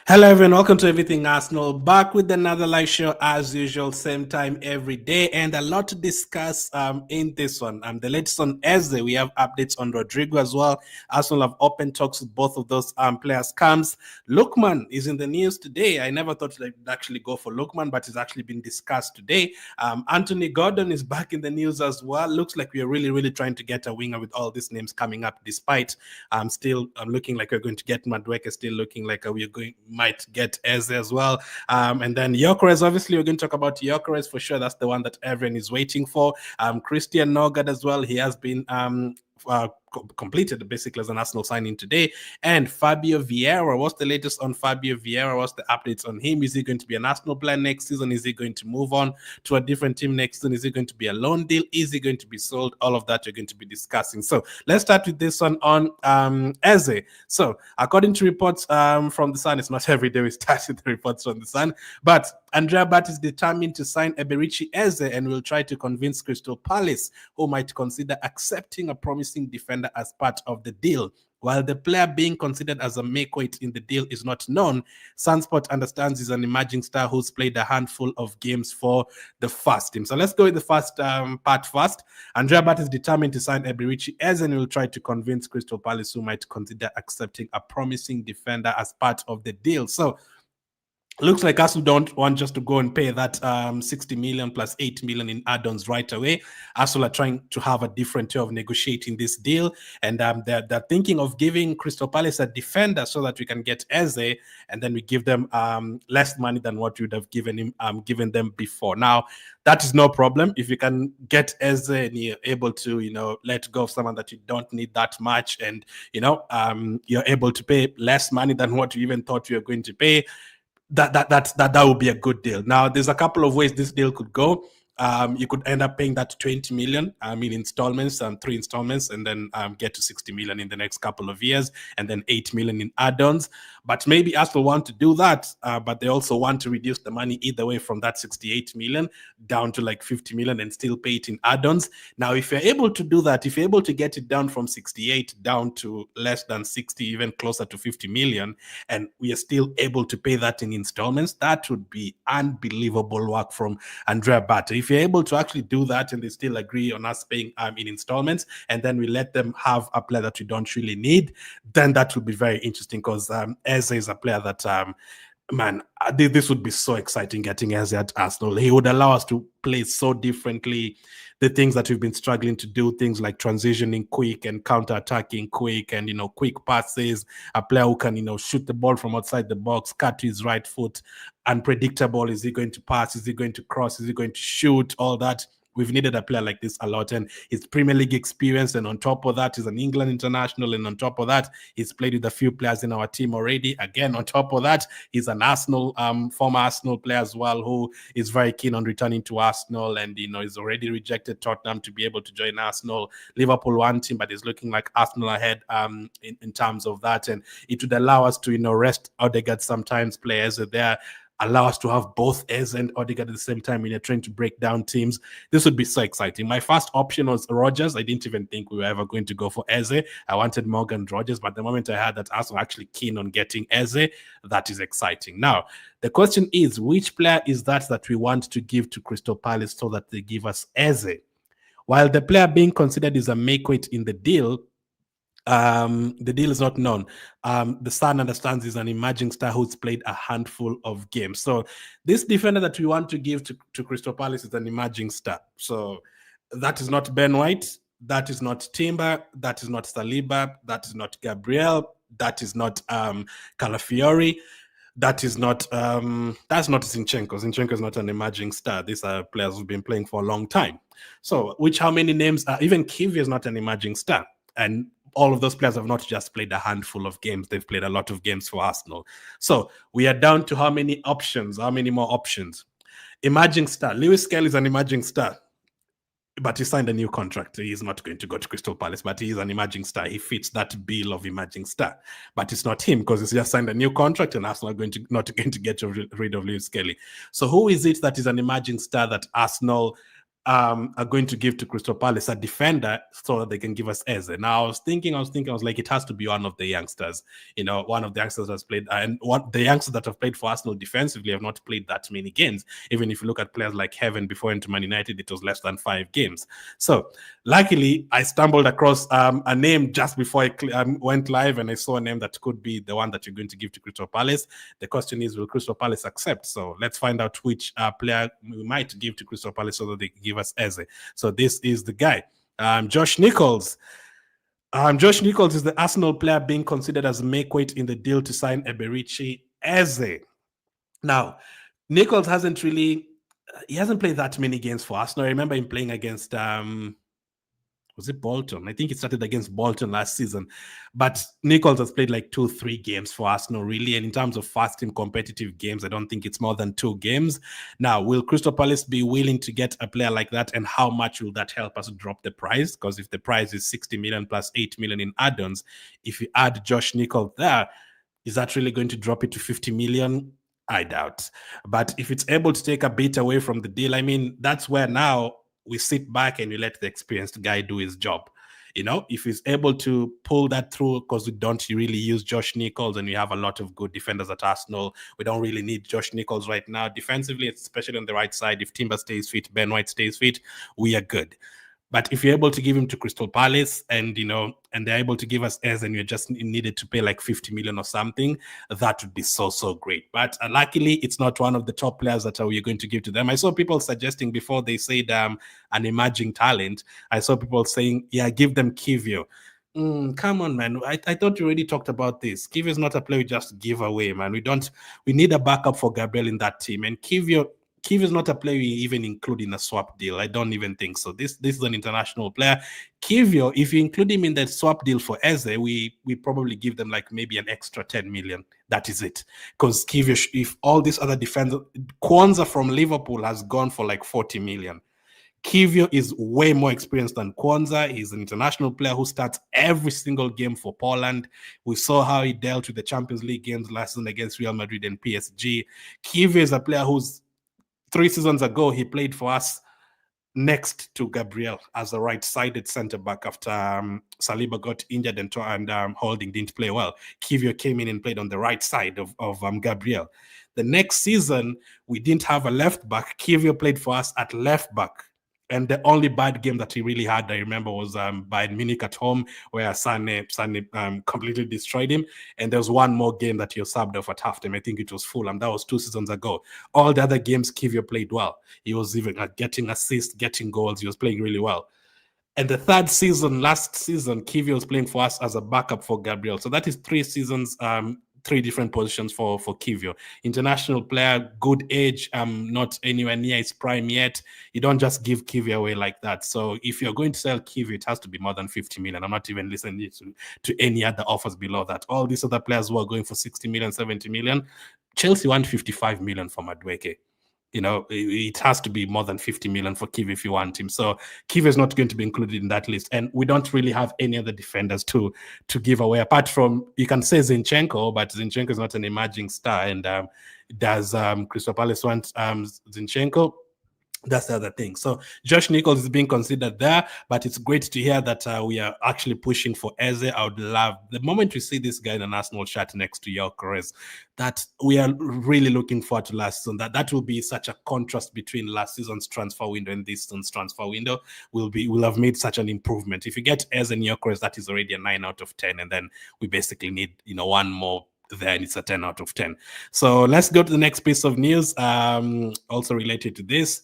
Hello everyone, welcome to Everything Arsenal. Back with another live show as usual, same time every day, and a lot to discuss in this one. The latest on Eze, we have updates on Rodrygo as well. Arsenal have open talks with both of those players. Comes Lookman is in the news today. I never thought they'd actually go for Lookman, but it's actually been discussed today. Anthony Gordon is back in the news as well. Looks like we're really trying to get a winger with all these names coming up, despite still looking like we're going to get Madueke, still looking like might get Eze as well. And then Gyokeres, obviously, we're going to talk about Gyokeres for sure. That's the one that everyone is waiting for. Cristhian Nørgaard as well. He has been completed basically as an Arsenal signing today. And Fabio Vieira, what's the latest on Fabio Vieira? What's the updates on him? Is he going to be an Arsenal player next season? Is he going to move on to a different team next season? Is he going to be a loan deal? Is he going to be sold? All of that you're going to be discussing. So let's start with this one on Eze. So according to reports from the Sun, it's not every day we start with the reports from the Sun, but Arrizabalaga is determined to sign Eberechi Eze and will try to convince Crystal Palace, who might consider accepting a promising defender as part of the deal. While the player being considered as a makeweight in the deal is not known, Sunspot understands he's an emerging star who's played a handful of games for the first team. So let's go with the first part first. Arrizabalaga is determined to sign Eberechi Eze and will try to convince Crystal Palace, who might consider accepting a promising defender as part of the deal. So looks like Arsenal don't want just to go and pay that 60 million plus 8 million in add-ons right away. Arsenal are trying to have a different way of negotiating this deal, and they're thinking of giving Crystal Palace a defender so that we can get Eze, and then we give them less money than what we would have given them before. Now, that is no problem if you can get Eze and you're able to let go of someone that you don't need that much, and you're able to pay less money than what you even thought you were going to pay. That would be a good deal. Now, there's a couple of ways this deal could go. You could end up paying that 20 million in installments, 3 installments, and then get to 60 million in the next couple of years, and then 8 million in add-ons. But maybe Arsenal want to do that, but they also want to reduce the money either way from that 68 million down to like 50 million and still pay it in add-ons. Now, if you're able to do that, if you're able to get it down from 68 down to less than 60, even closer to 50 million, and we are still able to pay that in installments, that would be unbelievable work from Arrizabalaga. If you're able to actually do that and they still agree on us paying in installments, and then we let them have a player that we don't really need, then that would be very interesting, because Eze is a player that this would be so exciting getting Eze at Arsenal. He would allow us to play so differently. The things that we've been struggling to do, things like transitioning quick and counter-attacking quick and, quick passes, a player who can, shoot the ball from outside the box, cut to his right foot, unpredictable. Is he going to pass? Is he going to cross? Is he going to shoot? All that. We've needed a player like this a lot, and his Premier League experience, and on top of that, he's an England international, and on top of that, he's played with a few players in our team already. Again, on top of that, he's an Arsenal, former Arsenal player as well, who is very keen on returning to Arsenal, and he's already rejected Tottenham to be able to join Arsenal. Liverpool want him, but it's looking like Arsenal ahead in terms of that, and it would allow us to rest Odegaard sometimes. Players are there, allow us to have both Eze and Odegaard at the same time when you're trying to break down teams. This would be so exciting. My first option was Rodgers. I didn't even think we were ever going to go for Eze. I wanted Morgan Rodgers, but the moment I heard that Arsenal actually keen on getting Eze, that is exciting. Now, the question is, which player is that we want to give to Crystal Palace so that they give us Eze? While the player being considered is a makeweight in the deal, the deal is not known. The Sun understands he's an emerging star who's played a handful of games. So this defender that we want to give to Crystal Palace is an emerging star. So that is not Ben White. That is not Timber. That is not Saliba. That is not Gabriel. That is not Calafiori. That is not that's not Zinchenko. Zinchenko is not an emerging star. These are players who've been playing for a long time. So how many names? Even Kivy is not an emerging star. And all of those players have not just played a handful of games. They've played a lot of games for Arsenal. So we are down to how many more options? Emerging star. Lewis Kelly is an emerging star, but he signed a new contract. He's not going to go to Crystal Palace, but he is an emerging star. He fits that bill of emerging star. But it's not him, because he's just signed a new contract, and Arsenal are not going to get rid of Lewis Kelly. So who is it that is an emerging star that Arsenal are going to give to Crystal Palace a defender so that they can give us Eze. Now, I was thinking, like, it has to be one of the youngsters. One of the youngsters that's played, and what the youngsters that have played for Arsenal defensively have not played that many games. Even if you look at players like Heaven before into Man United, it was less than 5 games. So, luckily, I stumbled across a name just before I went live, and I saw a name that could be the one that you're going to give to Crystal Palace. The question is, will Crystal Palace accept? So, let's find out which player we might give to Crystal Palace so that they can give us Eze. So this is the guy, Josh Nichols. Josh Nichols is the Arsenal player being considered as makeweight in the deal to sign Eberechi Eze. Now, Nichols hasn't played that many games for Arsenal. I remember him playing against was it Bolton? I think it started against Bolton last season. But Nichols has played like 2-3 games for Arsenal, really. And in terms of first team competitive games, I don't think it's more than 2 games. Now, will Crystal Palace be willing to get a player like that? And how much will that help us drop the price? Because if the price is 60 million plus 8 million in add-ons, if you add Josh Nichols there, is that really going to drop it to 50 million? I doubt. But if it's able to take a bit away from the deal, I mean, that's where now we sit back and we let the experienced guy do his job. If he's able to pull that through, because we don't really use Josh Nichols and we have a lot of good defenders at Arsenal. We don't really need Josh Nichols right now. Defensively, especially on the right side, if Timber stays fit, Ben White stays fit, we are good. But if you're able to give him to Crystal Palace and, and they're able to give us Eze and you're just needed to pay like 50 million or something, that would be so, so great. But luckily, it's not one of the top players that we're going to give to them. I saw people suggesting before they said an emerging talent. I saw people saying, yeah, give them Kivio. Come on, man. I thought you already talked about this. Kivio is not a player we just give away, man. We need a backup for Gabriel in that team. And Kivio is not a player we even include in a swap deal. I don't even think so. This is an international player. Kivio, if you include him in the swap deal for Eze, we probably give them like maybe an extra 10 million. That is it. Because Kivio, if all these other defenders, Kwanzaa from Liverpool has gone for like 40 million. Kivio is way more experienced than Kwanzaa. He's an international player who starts every single game for Poland. We saw how he dealt with the Champions League games last season against Real Madrid and PSG. Kivio is a player who's 3 seasons ago, he played for us next to Gabriel as a right-sided centre-back after Saliba got injured and Holding didn't play well. Kivio came in and played on the right side of Gabriel. The next season, we didn't have a left-back. Kivio played for us at left-back. And the only bad game that he really had, I remember, was Bayern Munich at home, where Sane completely destroyed him. And there was one more game that he was subbed off at halftime. I think it was Fulham. That was 2 seasons ago. All the other games, Kivio played well. He was even getting assists, getting goals. He was playing really well. And the third season, last season, Kivio was playing for us as a backup for Gabriel. So that is 3 seasons, 3 different positions for Kivio. International player, good age, not anywhere near his prime yet. You don't just give Kivio away like that. So if you're going to sell Kivio, it has to be more than 50 million. I'm not even listening to any other offers below that. All these other players who are going for 60 million, 70 million, Chelsea want 55 million for Madueke. It has to be more than 50 million for Kivio if you want him. So Kivio is not going to be included in that list. And we don't really have any other defenders to give away, apart from, you can say Zinchenko, but Zinchenko is not an emerging star. And does Crystal Palace want Zinchenko? That's the other thing. So Josh Nichols is being considered there, but it's great to hear that we are actually pushing for Eze. I would love the moment we see this guy in an Arsenal shirt next to Gyokeres, that we are really looking forward to last season. That will be such a contrast between last season's transfer window and this season's transfer window. We'll have made such an improvement. If you get Eze and Gyokeres, that is already a 9 out of 10, and then we basically need one more. Then it's a 10 out of 10. So let's go to the next piece of news, also related to this.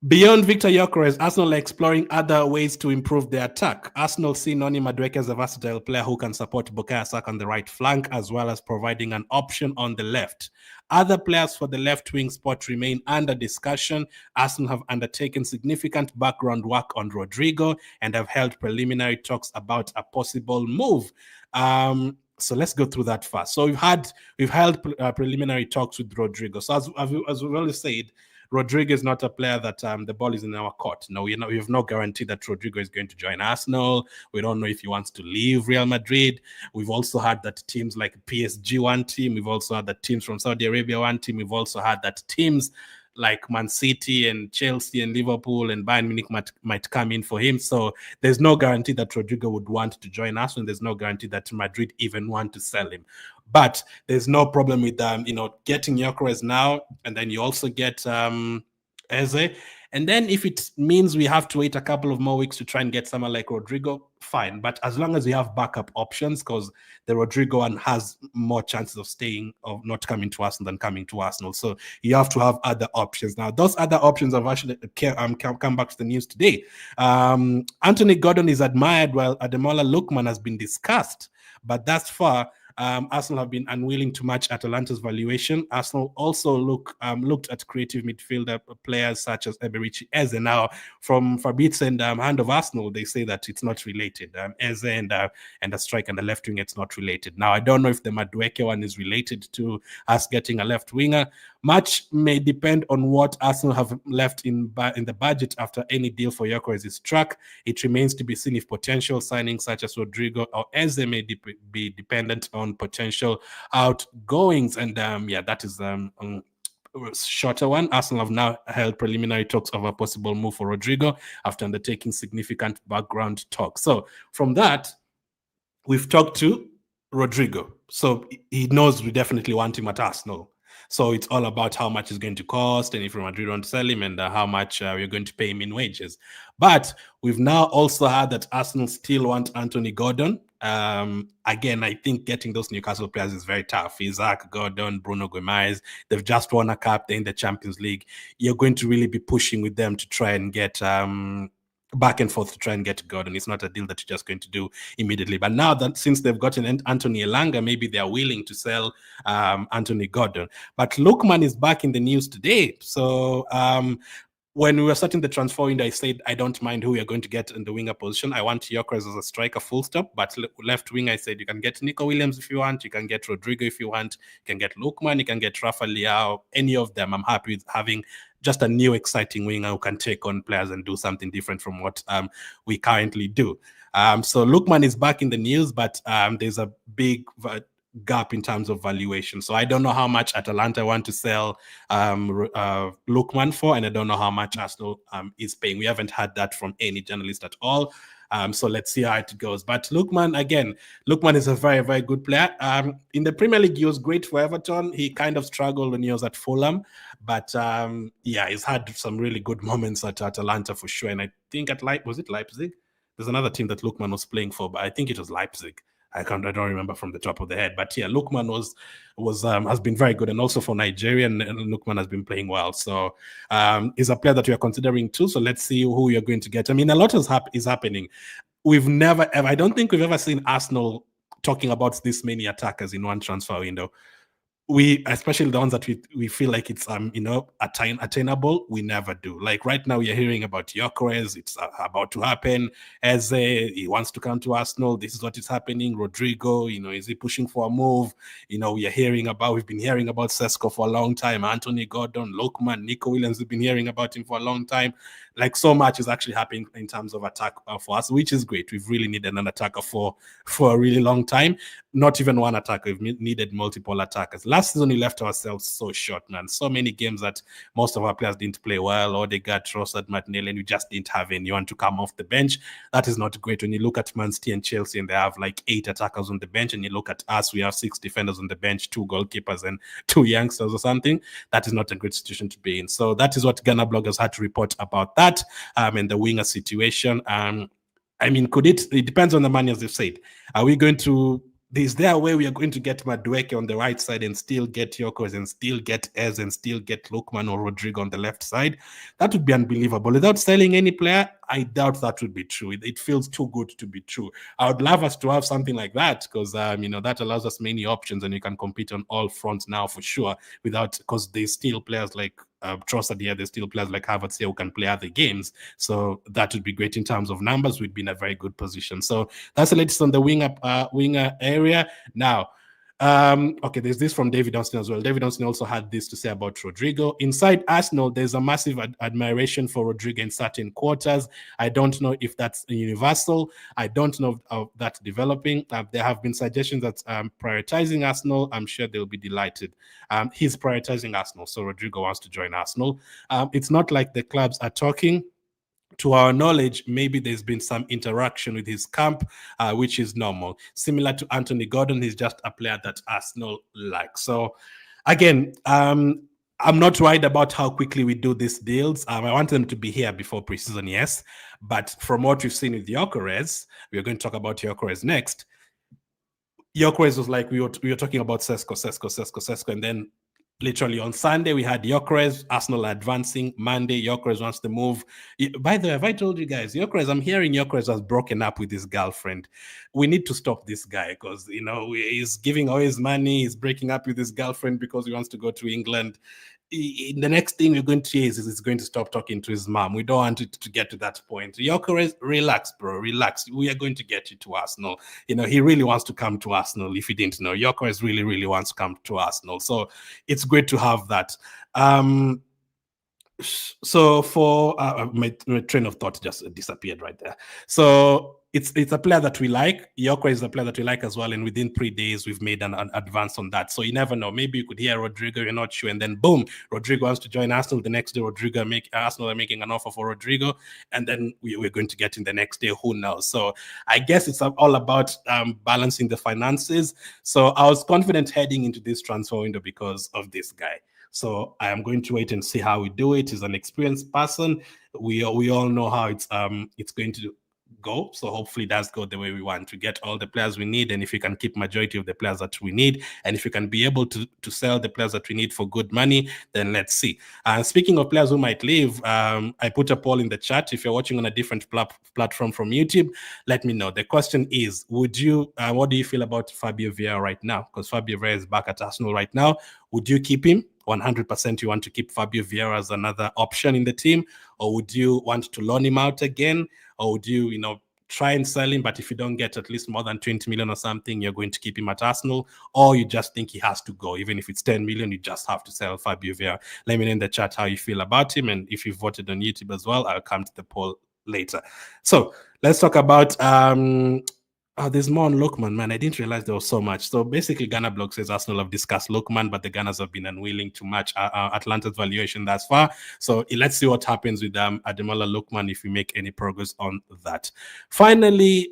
Beyond Viktor Gyökeres, Arsenal are exploring other ways to improve their attack. Arsenal see Noni Madueke as a versatile player who can support Bukayo Saka on the right flank, as well as providing an option on the left. Other players for the left wing spot remain under discussion. Arsenal have undertaken significant background work on Rodrygo and have held preliminary talks about a possible move. So let's go through that first. So we've held preliminary talks with Rodrygo. So as we've already said, Rodrygo is not a player that the ball is in our court. No, we have no guarantee that Rodrygo is going to join Arsenal. We don't know if he wants to leave Real Madrid. We've also had that teams like PSG want him. We've also had that teams from Saudi Arabia want him. We've also had that teams like Man City and Chelsea and Liverpool and Bayern Munich might come in for him. So there's no guarantee that Rodrygo would want to join us, and there's no guarantee that Madrid even want to sell him. But there's no problem with getting Gyökeres now, and then you also get Eze. And then if it means we have to wait a couple of more weeks to try and get someone like Rodrygo, fine. But as long as we have backup options, because the Rodrygo one has more chances of staying, of not coming to Arsenal than coming to Arsenal. So you have to have other options. Now, those other options have actually come back to the news today. Anthony Gordon is admired while Ademola Lookman has been discussed. But thus far, Arsenal have been unwilling to match Atalanta's valuation. Arsenal also looked at creative midfielder players such as Eberechi Eze. Now, from Fabrizio and Hand of Arsenal, they say that it's not related. Eze and the strike and the left wing, it's not related. Now, I don't know if the Madueke one is related to us getting a left winger. Much may depend on what Arsenal have left in the budget after any deal for Gyökeres is struck. It remains to be seen if potential signings such as Rodrygo or Eze may be dependent on potential outgoings. And that is shorter one. Arsenal have now held preliminary talks of a possible move for Rodrygo after undertaking significant background talks. So from that, we've talked to Rodrygo. So he knows we definitely want him at Arsenal. So it's all about how much it's going to cost and if Real Madrid want to sell him and how much we're going to pay him in wages. But we've now also heard that Arsenal still want Anthony Gordon. Again, I think getting those Newcastle players is very tough. Isaac, Gordon, Bruno Guimaraes, they've just won a cup. They're in the Champions League. You're going to really be pushing with them to try and get back and forth to try and get Gordon. It's not a deal that you're just going to do immediately. But now that since they've gotten Anthony Elanga, maybe they're willing to sell Anthony Gordon. But Lookman is back in the news today. So when we were starting the transfer window, I said, I don't mind who you're going to get in the winger position. I want Gyökeres as a striker, full stop. But left wing, I said, you can get Nico Williams if you want. You can get Rodrygo if you want. You can get Lookman. You can get Rafa Leao. Any of them. I'm happy with having just a new exciting winger who can take on players and do something different from what we currently do. So Lookman is back in the news, but there's a big gap in terms of valuation. So I don't know how much Atalanta want to sell Lookman for, and I don't know how much Arsenal is paying. We haven't had that from any journalist at all. So let's see how it goes. But Lookman is a very, very good player. In the Premier League, he was great for Everton. He kind of struggled when he was at Fulham. But he's had some really good moments at Atalanta for sure. And I think was it Leipzig? There's another team that Lookman was playing for, but I think it was Leipzig. I don't remember from the top of the head, but yeah, Lookman has been very good, and also for Nigeria, and Lookman has been playing well. So he's a player that we are considering too. So let's see who you're going to get. I mean, a lot is happening. We've never ever, I don't think we've ever seen Arsenal talking about this many attackers in one transfer window. We, especially the ones that we feel like it's attainable, we never do. Like right now, you're hearing about Gyökeres, it's about to happen. Eze, he wants to come to Arsenal. This is what is happening. Rodrygo, is he pushing for a move? We've been hearing about Sesko for a long time. Anthony Gordon, Lookman, Nico Williams, we've been hearing about him for a long time. Like so much is actually happening in terms of attack for us, which is great. We've really needed an attacker for a really long time. Not even one attacker. We've needed multiple attackers. Last season, we left ourselves so short, man. So many games that most of our players didn't play well, or they got Trossard, Martinelli, and we just didn't have anyone to come off the bench. That is not great. When you look at Man City and Chelsea, and they have like 8 attackers on the bench, and you look at us, we have 6 defenders on the bench, 2 goalkeepers, and 2 youngsters or something. That is not a great situation to be in. So that is what Ghana bloggers had to report about that, and the winger situation. I mean, it depends on the money, as they've said. Are we going to, is there a way we are going to get Madueke on the right side and still get Gyökeres and still get Eze and still get Lookman or Rodrygo on the left side? That would be unbelievable. Without selling any player, I doubt that would be true. It feels too good to be true. I would love us to have something like that because, that allows us many options and you can compete on all fronts now for sure because there's still players like Trossard here, there's still players like Havertz here who can play other games. So that would be great in terms of numbers. We'd be in a very good position. So that's the latest on the winger area. Now, Okay, there's this from David Austin as well. David Austin also had this to say about Rodrygo. Inside Arsenal, there's a massive admiration for Rodrygo in certain quarters. I don't know if that's universal. I don't know of that developing. There have been suggestions that prioritizing Arsenal. I'm sure they'll be delighted. He's prioritizing Arsenal, so Rodrygo wants to join Arsenal. It's not like the clubs are talking. To our knowledge, maybe there's been some interaction with his camp, which is normal. Similar to Anthony Gordon, he's just a player that Arsenal like. So, again, I'm not worried about how quickly we do these deals. I want them to be here before preseason, yes. But from what we've seen with Gyokeres, we're going to talk about Gyokeres next. Gyokeres was like we were talking about Sesko, and then literally on Sunday, we had Gyokeres, Arsenal advancing. Monday, Gyokeres wants to move. By the way, have I told you guys, Gyokeres, I'm hearing Gyokeres has broken up with his girlfriend. We need to stop this guy because, he's giving away his money. He's breaking up with his girlfriend because he wants to go to England. The next thing we're going to hear is he's going to stop talking to his mom. We don't want it to get to that point. Gyokeres, relax, bro, relax. We are going to get you to Arsenal. He really wants to come to Arsenal. If you didn't know, Gyokeres really, really wants to come to Arsenal. So it's great to have that. So for my train of thought just disappeared right there. So it's a player that we like. Gyokeres is a player that we like as well. And within 3 days, we've made an advance on that. So you never know. Maybe you could hear Rodrygo, you're not sure. And then boom, Rodrygo wants to join Arsenal. The next day, Arsenal are making an offer for Rodrygo. And then we're going to get in the next day. Who knows? So I guess it's all about balancing the finances. So I was confident heading into this transfer window because of this guy. So I am going to wait and see how we do it. He's an experienced person. We all know how it's going to go. So hopefully it does go the way we want to get all the players we need. And if we can keep majority of the players that we need, and if we can be able to sell the players that we need for good money, then let's see. Speaking of players who might leave, I put a poll in the chat. If you're watching on a different platform from YouTube, let me know. The question is, what do you feel about Fabio Vieira right now? Because Fabio Vieira is back at Arsenal right now. Would you keep him? 100% you want to keep Fabio Vieira as another option in the team? Or would you want to loan him out again? Or would you, try and sell him, but if you don't get at least more than 20 million or something, you're going to keep him at Arsenal? Or you just think he has to go? Even if it's 10 million, you just have to sell Fabio Vieira. Let me know in the chat how you feel about him. And if you voted on YouTube as well, I'll come to the poll later. So let's talk about... there's more on Lookman, man. I didn't realize there was so much. So basically, Ghana blog says Arsenal have discussed Lookman, but the Gunners have been unwilling to match Atalanta's valuation thus far. So let's see what happens with Ademola Lookman if we make any progress on that. Finally,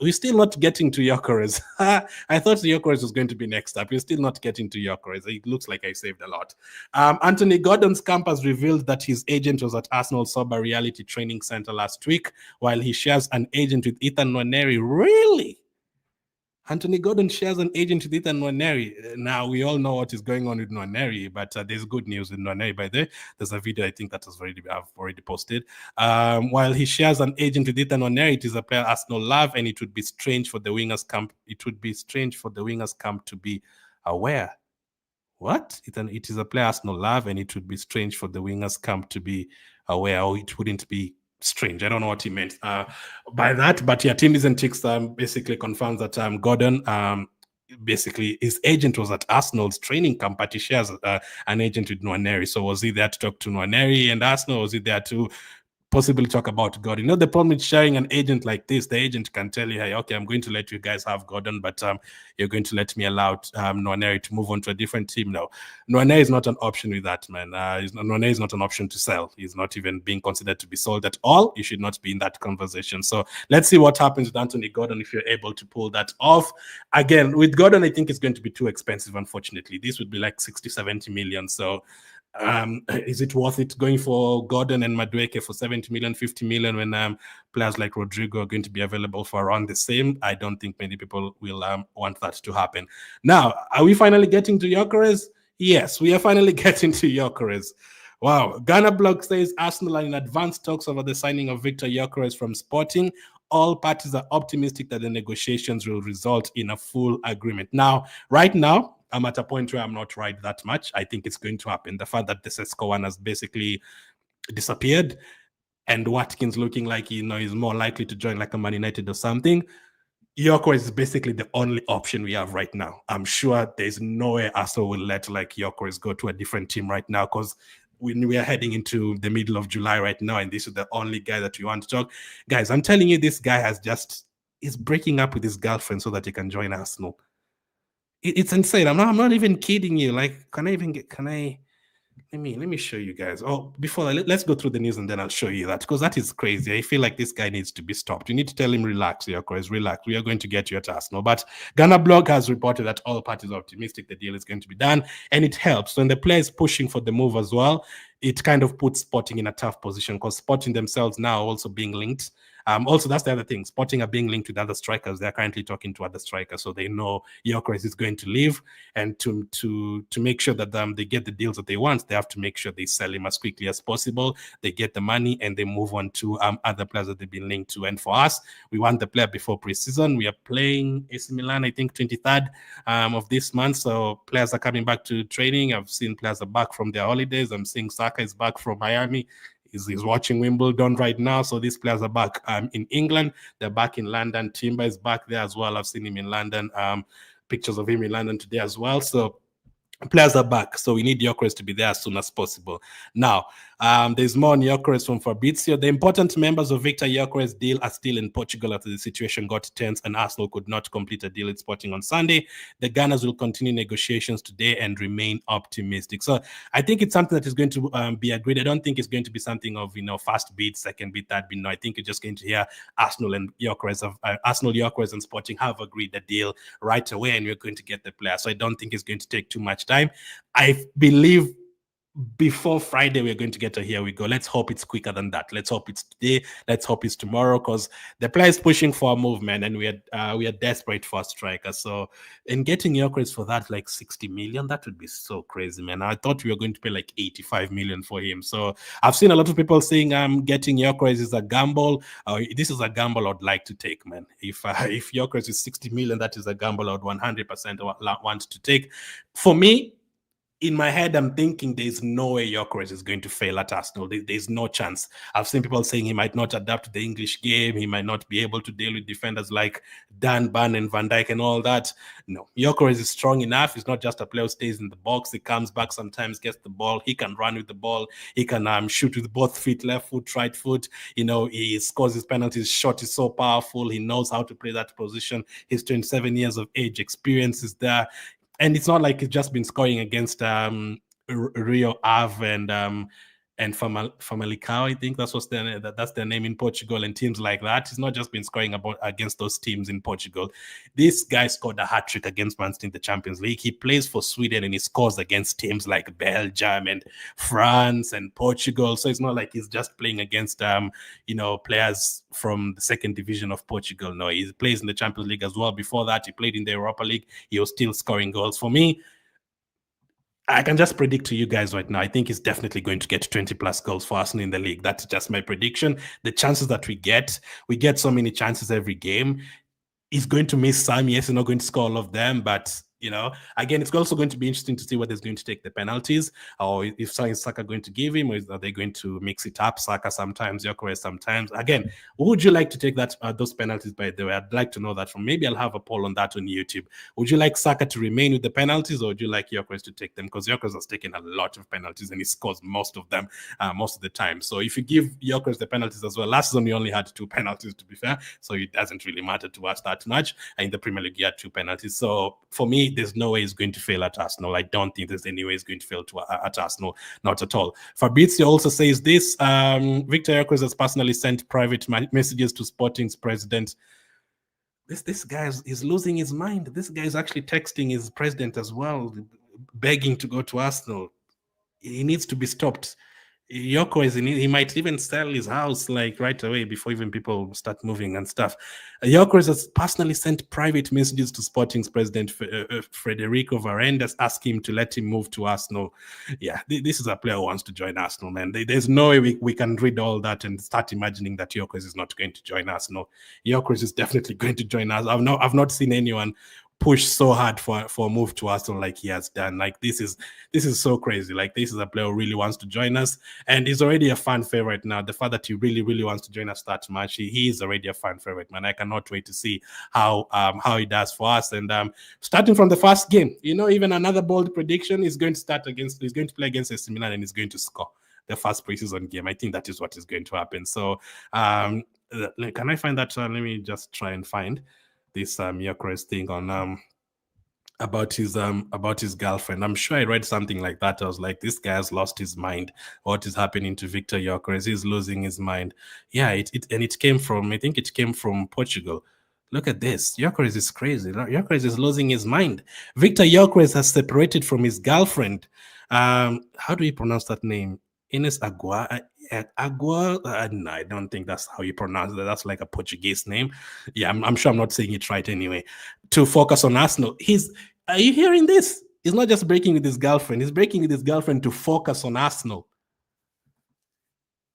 we're still not getting to Gyokeres. I thought Gyokeres was going to be next up. We're still not getting to Gyokeres. It looks like I saved a lot. Anthony Gordon's camp has revealed that his agent was at Arsenal Sober Reality Training Center last week, while he shares an agent with Ethan Nwaneri. Really? Anthony Gordon shares an agent with Ethan Nwaneri. Now, we all know what is going on with Nwaneri, but there's good news with Nwaneri, by the way. There's a video, I think, that I've already posted. While he shares an agent with Ethan Nwaneri, it is a player Arsenal love, and it would be strange for the wingers camp. It would be strange for the wingers camp to be aware. What? It is a player Arsenal love, and it would be strange for the wingers camp to be aware, or it wouldn't be strange. I don't know what he meant by that, but yeah, Team Isn't Ticks basically confirms that Gordon, basically his agent was at Arsenal's training camp, but he shares an agent with Nwaneri. So was he there to talk to Nwaneri and Arsenal? Was he there to possibly talk about Gordon? The problem with sharing an agent like this, the agent can tell you, hey, okay, I'm going to let you guys have Gordon, but you're going to let me allow Nwaneri to move on to a different team. No, Nwaneri is not an option with that, man. Nwaneri is not an option to sell. He's not even being considered to be sold at all. You should not be in that conversation. So let's see what happens with Anthony Gordon if you're able to pull that off. Again, with Gordon, I think it's going to be too expensive, unfortunately. This would be like 60, 70 million. So is it worth it going for Gordon and Madueke for 70 million, 50 million when players like Rodrygo are going to be available for around the same? I don't think many people will want that to happen. Now, are we finally getting to Gyokeres? Yes, we are finally getting to Gyokeres. Wow. Ghana blog says Arsenal are in advanced talks over the signing of Viktor Gyökeres from Sporting. All parties are optimistic that the negotiations will result in a full agreement. Now, right now, I'm at a point where I'm not right that much. I think it's going to happen. The fact that the Sesko one has basically disappeared and Watkins looking like, he's more likely to join like a Man United or something. Gyökeres is basically the only option we have right now. I'm sure there's no way Arsenal will let like Gyökeres go to a different team right now, because we are heading into the middle of July right now, and this is the only guy that we want to talk. Guys, I'm telling you, this guy is breaking up with his girlfriend so that he can join Arsenal. It's insane. I'm not even kidding you. Like, can I let me show you guys. Oh, before that, let's go through the news and then I'll show you that, because that is crazy. I feel like this guy needs to be stopped. You need to tell him, relax, Gyökeres, relax. We are going to get you at Arsenal. But Ghana Blog has reported that all parties are optimistic the deal is going to be done, and it helps when the player is pushing for the move as well. It kind of puts Sporting in a tough position, because Sporting themselves now also being linked. Also, that's the other thing. Sporting are being linked with other strikers. They're currently talking to other strikers, so they know Gyökeres is going to leave. And to make sure that they get the deals that they want, they have to make sure they sell him as quickly as possible. They get the money and they move on to other players that they've been linked to. And for us, we want the player before preseason. We are playing AC Milan, I think, 23rd of this month. So players are coming back to training. I've seen players are back from their holidays. I'm seeing Saka is back from Miami. He's watching Wimbledon right now. So these players are back in England. They're back in London. Timber is back there as well. I've seen him in London. Pictures of him in London today as well. So players are back, so we need Gyökeres to be there as soon as possible. Now, there's more on Gyökeres from Fabrizio. The important members of Viktor Gyökeres' deal are still in Portugal after the situation got tense and Arsenal could not complete a deal at Sporting on Sunday. The Gunners will continue negotiations today and remain optimistic. So I think it's something that is going to be agreed. I don't think it's going to be something of, first bid, second bid, third bid. No, I think you're just going to hear Arsenal and Gyökeres and Sporting have agreed the deal right away, and we're going to get the player. So I don't think it's going to take too much time. I believe before Friday we're going to get a here we go. Let's hope it's quicker than that. Let's hope it's today. Let's hope it's tomorrow, because the player is pushing for a movement, and we are desperate for a striker. So in getting Gyökeres for that, like 60 million, that would be so crazy, man. I thought we were going to pay like 85 million for him. So I've seen a lot of people saying getting Gyökeres is a gamble. This is a gamble I'd like to take, man. If Gyökeres is 60 million, that is a gamble I'd 100% want to take. For me, in my head, I'm thinking there's no way Gyökeres is going to fail at Arsenal. There's no chance. I've seen people saying he might not adapt to the English game. He might not be able to deal with defenders like Dan Burn and Van Dijk and all that. No, Gyökeres is strong enough. He's not just a player who stays in the box. He comes back sometimes, gets the ball. He can run with the ball. He can shoot with both feet, left foot, right foot. He scores his penalties. His shot is so powerful. He knows how to play that position. His 27 years of age experience is there. And it's not like he's just been scoring against Rio Ave and Famalicão, I think that's their name in Portugal, and teams like that. He's not just been scoring against those teams in Portugal. This guy scored a hat-trick against Man City in the Champions League. He plays for Sweden and he scores against teams like Belgium and France and Portugal. So it's not like he's just playing against players from the second division of Portugal. No, he plays in the Champions League as well. Before that, he played in the Europa League. He was still scoring goals. For me, I can just predict to you guys right now, I think he's definitely going to get 20 plus goals for Arsenal in the league. That's just my prediction. The chances that we get so many chances every game. He's going to miss some. Yes, he's not going to score all of them, but again, it's also going to be interesting to see whether he's going to take the penalties, or if Saka going to give him, or are they going to mix it up? Saka sometimes, Gyökeres sometimes. Again, would you like to take those penalties? By the way, I'd like to know that from. Maybe I'll have a poll on that on YouTube. Would you like Saka to remain with the penalties, or would you like Gyökeres to take them? Because Gyökeres has taken a lot of penalties and he scores most of them most of the time. So if you give Gyökeres the penalties as well, last season we only had 2 penalties, to be fair, so it doesn't really matter to us that much. In the Premier League, he had 2 penalties. So for me, there's no way he's going to fail at Arsenal. I don't think there's any way he's going to fail at Arsenal. Not at all. Fabrizio also says this. Viktor Gyökeres has personally sent private messages to Sporting's president. This guy is losing his mind. This guy is actually texting his president as well, begging to go to Arsenal. He needs to be stopped. Gyökeres, he might even sell his house like right away before even people start moving and stuff. Gyökeres has personally sent private messages to Sporting's president Frederico Varandas, asking him to let him move to Arsenal. Yeah, this is a player who wants to join Arsenal, man. There's no way we can read all that and start imagining that Gyökeres is not going to join Arsenal. Gyökeres is definitely going to join us. I've not seen anyone push so hard for a move to Arsenal like he has done. Like this is so crazy. Like this is a player who really wants to join us, and he's already a fan favorite now. The fact that he really wants to join us that much, he is already a fan favorite, man. I cannot wait to see how he does for us. And starting from the first game, even another bold prediction is going to play against AC Milan and he's going to score the first preseason game. I think that is what is going to happen. So can I find that? Let me just try and find this Gyökeres thing on about his girlfriend. I'm sure I read something like that. I was like, this guy has lost his mind. What is happening to Viktor Gyökeres? He's losing his mind. Yeah, it came from, I think it came from Portugal. Look at this. Gyökeres is crazy. Gyökeres is losing his mind. Viktor Gyökeres has separated from his girlfriend. How do you pronounce that name? Ines Agua. No, I don't think that's how you pronounce that. That's like a Portuguese name. Yeah, I'm sure I'm not saying it right anyway. To focus on Arsenal. Are you hearing this? He's not just breaking with his girlfriend. He's breaking with his girlfriend to focus on Arsenal.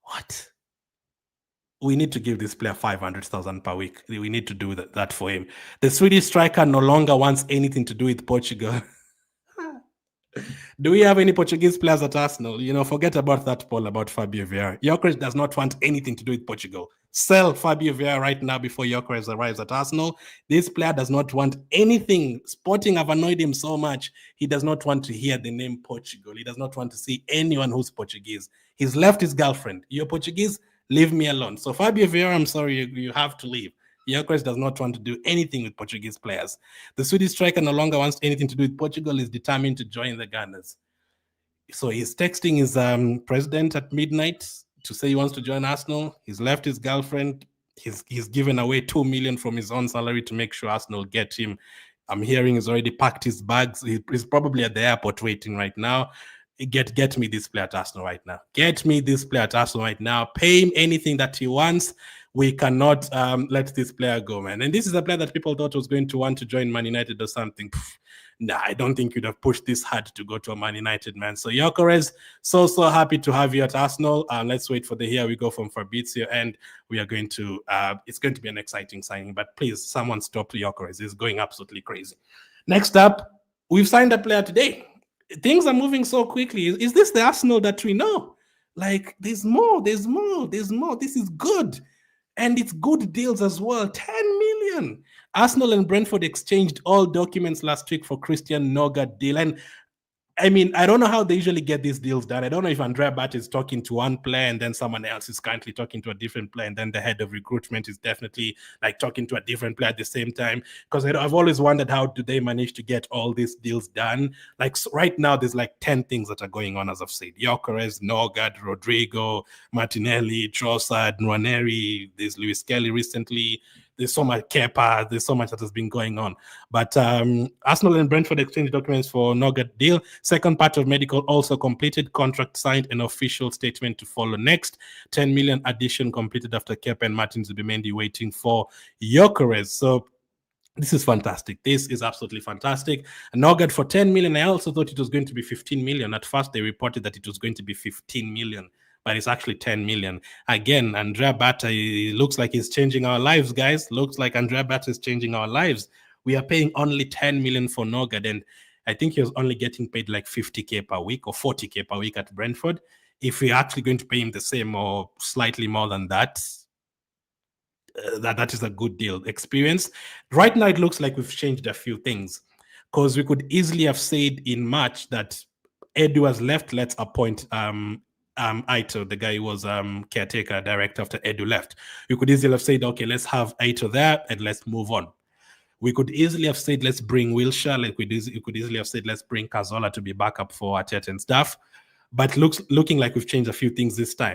What? We need to give this player 500,000 per week. We need to do that for him. The Swedish striker no longer wants anything to do with Portugal. Do we have any Portuguese players at Arsenal? Forget about that poll about Fabio Vieira. Gyökeres does not want anything to do with Portugal. Sell Fabio Vieira right now before Gyökeres arrives at Arsenal. This player does not want anything. Sporting have annoyed him so much. He does not want to hear the name Portugal. He does not want to see anyone who's Portuguese. He's left his girlfriend. You're Portuguese? Leave me alone. So Fabio Vieira, I'm sorry, you have to leave. Gyökeres does not want to do anything with Portuguese players. The Swedish striker no longer wants anything to do with Portugal, is determined to join the Gunners. So he's texting his president at midnight to say he wants to join Arsenal. He's left his girlfriend. He's given away 2 million from his own salary to make sure Arsenal get him. I'm hearing he's already packed his bags. He's probably at the airport waiting right now. Get me this player at Arsenal right now. Get me this player at Arsenal right now. Pay him anything that he wants. We cannot let this player go, man. And this is a player that people thought was going to want to join Man United or something. Nah, I don't think you'd have pushed this hard to go to a Man United, man. So Gyökeres, so happy to have you at Arsenal. Let's wait for the here we go from Fabrizio, and we are going to, it's going to be an exciting signing, but please, someone stop Gyökeres. He's going absolutely crazy. Next up, we've signed a player today. Things are moving so quickly. Is this the Arsenal that we know? Like, there's more. This is good. And it's good deals as well. 10 million. Arsenal and Brentford exchanged all documents last week for Cristhian Nørgaard deal. And I mean, I don't know how they usually get these deals done. I don't know if Andrea Bat is talking to one player and then someone else is currently talking to a different player, and then the head of recruitment is definitely like talking to a different player at the same time. Because I've always wondered, how do they manage to get all these deals done? Like, so right now, there's like 10 things that are going on, as I've said. Gyokeres, Nørgaard, Rodrygo, Martinelli, Trossard, Nwaneri, there's Lewis Kelly recently. There's so much Kepa. There's so much that has been going on. But Arsenal and Brentford exchanged documents for Nørgaard deal. Second part of medical also completed. Contract signed. An official statement to follow next. 10 million addition completed after Kepa and Martin Zubimendi waiting for Gyokeres. So this is fantastic. This is absolutely fantastic. Nørgaard for 10 million. I also thought it was going to be 15 million. At first, they reported that it was going to be 15 million. But it's actually 10 million. Again, Andrea Bata, looks like he's changing our lives, guys. Looks like Andrea Bata is changing our lives. We are paying only 10 million for Nørgaard, and I think he was only getting paid like 50K per week or 40K per week at Brentford. If we're actually going to pay him the same or slightly more than that, that is a good deal. Experience. Right now, it looks like we've changed a few things, because we could easily have said in March that Edu has left, let's appoint Aito, the guy who was caretaker director after Edu left. We could easily have said, okay, let's have Aito there and let's move on. We could easily have said, let's bring Wilshere. Like we could easily have said, let's bring Cazorla to be backup for Arteta and stuff. But looking like we've changed a few things this time.